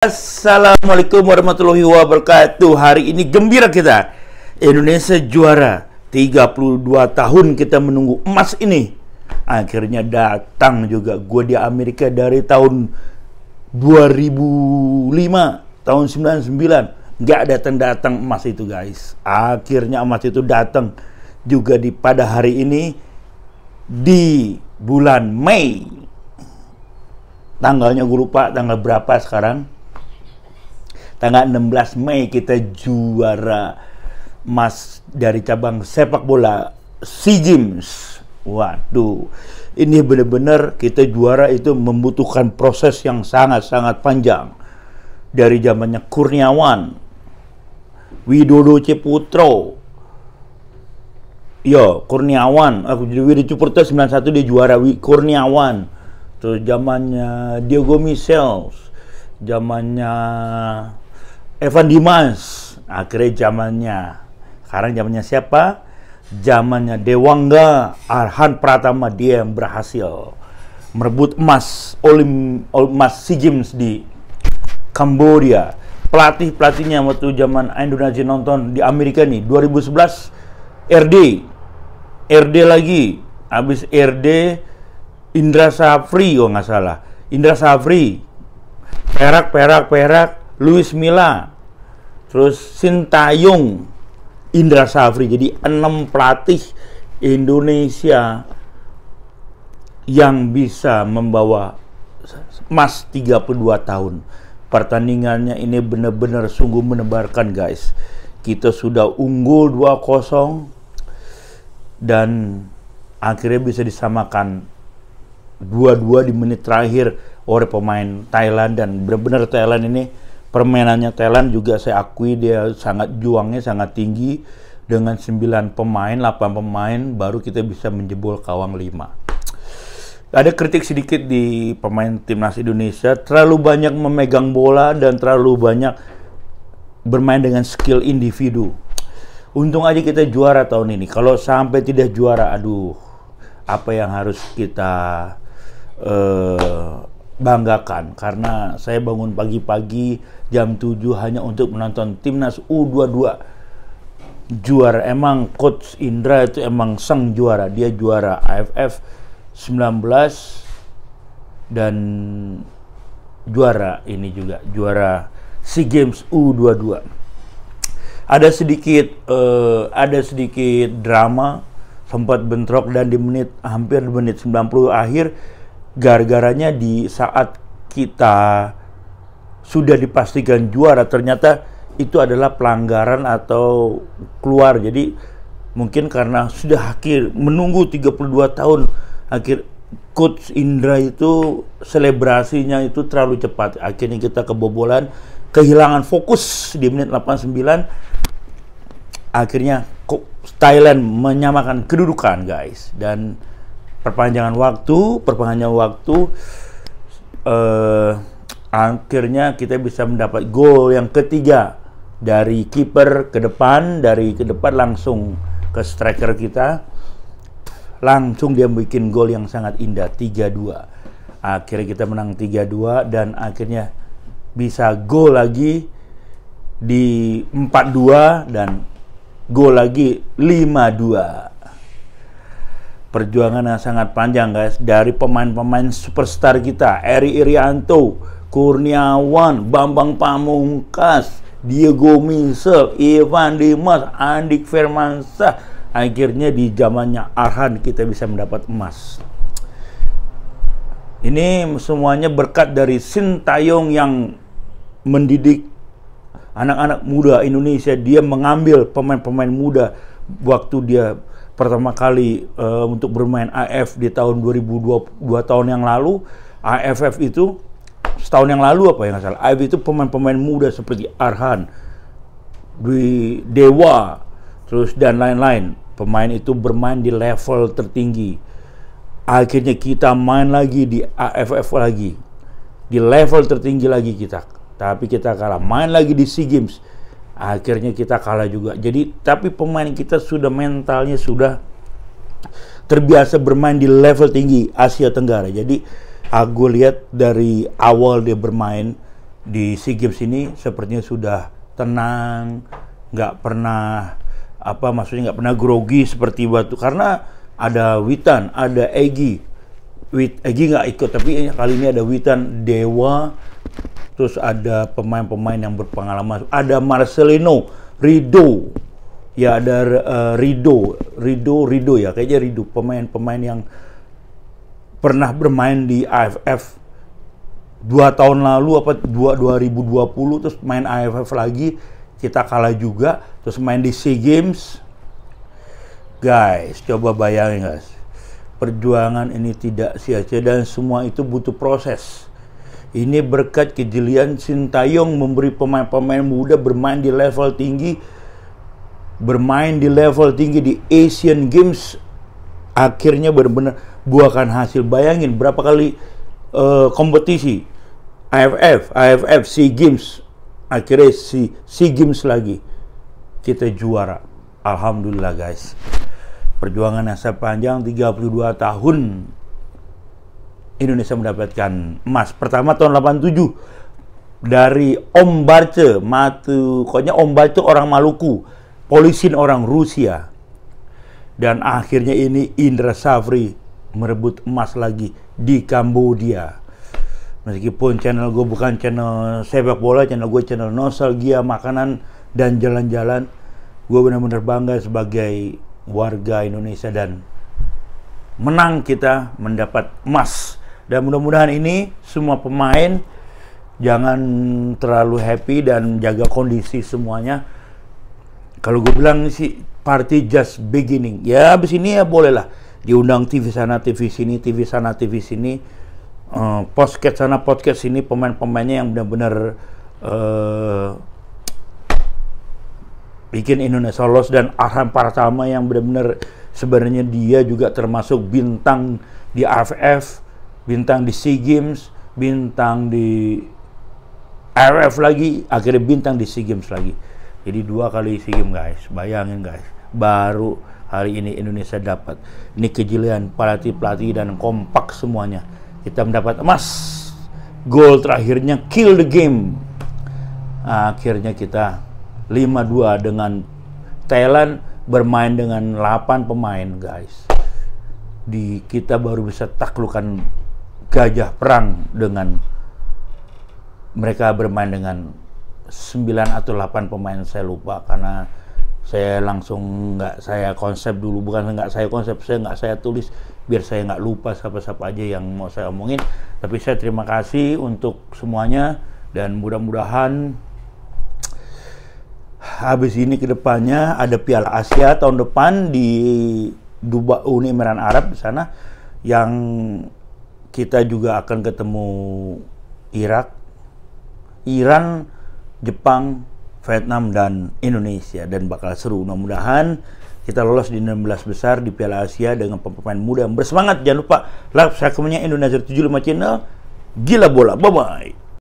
Assalamualaikum warahmatullahi wabarakatuh. Hari ini gembira kita. Indonesia juara. 32 tahun kita menunggu emas ini. Akhirnya datang juga. Gue di Amerika dari tahun 2005, tahun 99. Nggak datang-datang emas itu, guys. Akhirnya emas itu datang juga pada hari ini di bulan Mei. Tanggalnya gue lupa, tanggal berapa sekarang. Tanggal 16 Mei kita juara emas dari cabang sepak bola SEA Games. Waduh, ini benar-benar kita juara itu membutuhkan proses yang sangat-sangat panjang. Dari zamannya Kurniawan, Widodo Ciputro, Kurniawan, Widodo Ciputro 91 dia juara, Kurniawan. Terus zamannya Diego Michels, zamannya Evan Dimas, akhirnya sekarang zamannya siapa? Zamannya Dewangga Arhan Pratama, dia yang berhasil merebut emas SEA Games di Kamboja. Pelatihnya waktu zaman Indonesia nonton di Amerika nih 2011 RD lagi, habis RD Indra Safri, nggak salah, Indra Safri, Perak, Luis Milla, terus Sintayong, Indra Safri. Jadi 6 pelatih Indonesia yang bisa membawa emas 32 tahun. Pertandingannya ini benar-benar sungguh menebarkan, guys. Kita sudah unggul 2-0 dan akhirnya bisa disamakan 2-2 di menit terakhir oleh pemain Thailand. Dan benar-benar Thailand ini, permainannya Thailand juga saya akui dia juangnya sangat tinggi. Dengan 9 pemain, 8 pemain baru kita bisa menjebol gawang 5. Ada kritik sedikit di pemain timnas Indonesia, terlalu banyak memegang bola dan terlalu banyak bermain dengan skill individu. Untung aja kita juara tahun ini. Kalau sampai tidak juara, aduh, apa yang harus kita banggakan. Karena saya bangun pagi-pagi jam 7 hanya untuk menonton timnas U22 juara. Emang Coach Indra itu emang sang juara. Dia juara AFF 19 dan juara ini juga, juara SEA Games U22. Ada sedikit drama, sempat bentrok, dan di hampir menit 90 akhir, gara-garanya di saat kita sudah dipastikan juara, ternyata itu adalah pelanggaran atau keluar. Jadi mungkin karena sudah menunggu 32 tahun, akhir Coach Indra itu selebrasinya itu terlalu cepat. Akhirnya kita kebobolan, kehilangan fokus di menit 89. Akhirnya Thailand menyamakan kedudukan, guys. Dan perpanjangan waktu, akhirnya kita bisa mendapat gol yang ketiga dari kiper ke depan, langsung ke striker kita, langsung dia bikin gol yang sangat indah, 3-2. Akhirnya kita menang 3-2 dan akhirnya bisa gol lagi di 4-2 dan gol lagi 5-2. Perjuangan yang sangat panjang, guys, dari pemain-pemain superstar kita, Eri Irianto, Kurniawan, Bambang Pamungkas, Diego Michels, Evan Dimas, Andik Firmansyah. Akhirnya di zamannya Arhan kita bisa mendapat emas. Ini semuanya berkat dari Sintayong yang mendidik anak-anak muda Indonesia. Dia mengambil pemain-pemain muda waktu dia pertama kali untuk bermain AFF di tahun 2022 tahun yang lalu. AFF itu setahun yang lalu apa yang nggak salah. AFF itu pemain-pemain muda seperti Arhan, Dewa, terus dan lain-lain. Pemain itu bermain di level tertinggi. Akhirnya kita main lagi di AFF lagi, di level tertinggi lagi kita. Tapi kita kalah. Main lagi di SEA Games, akhirnya kita kalah juga. Jadi, tapi pemain kita sudah mentalnya sudah terbiasa bermain di level tinggi Asia Tenggara. Jadi, aku lihat dari awal dia bermain di SEA Games ini sepertinya sudah tenang, nggak pernah maksudnya nggak pernah grogi seperti waktu, karena ada Witan, ada Egy nggak ikut, tapi kali ini ada Witan, Dewa, terus ada pemain-pemain yang berpengalaman, ada Marcelino, Rido, ya ada Rido ya, kayaknya Rido, pemain-pemain yang pernah bermain di AFF 2 tahun lalu 2020, terus main AFF lagi, kita kalah juga, terus main di SEA Games. Guys, coba bayangin guys, perjuangan ini tidak sia-sia dan semua itu butuh proses. Ini berkat kejelian Sintayong memberi pemain-pemain muda bermain di level tinggi, di Asian Games, akhirnya benar-benar buahkan hasil. Bayangin berapa kali kompetisi AFF, SEA Games, akhirnya SEA Games lagi kita juara. Alhamdulillah guys, perjuangan yang sepanjang 32 tahun Indonesia mendapatkan emas. Pertama tahun 87 dari Om Barce, pokoknya Om Barce orang Maluku, Polisin orang Rusia. Dan akhirnya ini Indra Safri merebut emas lagi di Kambodia. Meskipun channel gue bukan channel sepak bola, channel gue channel nostalgia, makanan, dan jalan-jalan, gue benar-benar bangga sebagai warga Indonesia dan menang kita mendapat emas. Dan mudah-mudahan ini semua pemain jangan terlalu happy dan jaga kondisi semuanya. Kalau gue bilang sih party just beginning. Ya habis ini ya bolehlah diundang TV sana, TV sini, TV sana, TV sini. Podcast sana, podcast sini, pemain-pemainnya yang benar-benar bikin Indonesia lolos. Dan Arham Pratama yang benar-benar sebenarnya dia juga termasuk bintang di AFF, bintang di SEA Games, bintang di AFF lagi, akhirnya bintang di SEA Games lagi. Jadi 2 kali SEA Games guys, bayangin guys, baru hari ini Indonesia dapat. Ini kejelian pelatih-pelatih dan kompak semuanya. Kita mendapat emas. Gol terakhirnya kill the game. Akhirnya kita 5-2 dengan Thailand, bermain dengan 8 pemain guys. Kita baru bisa taklukkan Gajah Perang dengan mereka bermain dengan 9 atau 8 pemain, saya lupa karena saya langsung saya konsep dulu, bukan nggak saya tulis biar saya nggak lupa siapa-siapa aja yang mau saya omongin. Tapi saya terima kasih untuk semuanya dan mudah-mudahan habis ini kedepannya ada Piala Asia tahun depan di Dubai, Uni Emirat Arab di sana, yang kita juga akan ketemu Irak, Iran, Jepang, Vietnam, dan Indonesia, dan bakal seru. Mudah-mudahan kita lolos di 16 besar di Piala Asia dengan pemain muda yang bersemangat. Jangan lupa like, subscribe-nya Indonesia 75 Channel. Gila bola, bye-bye.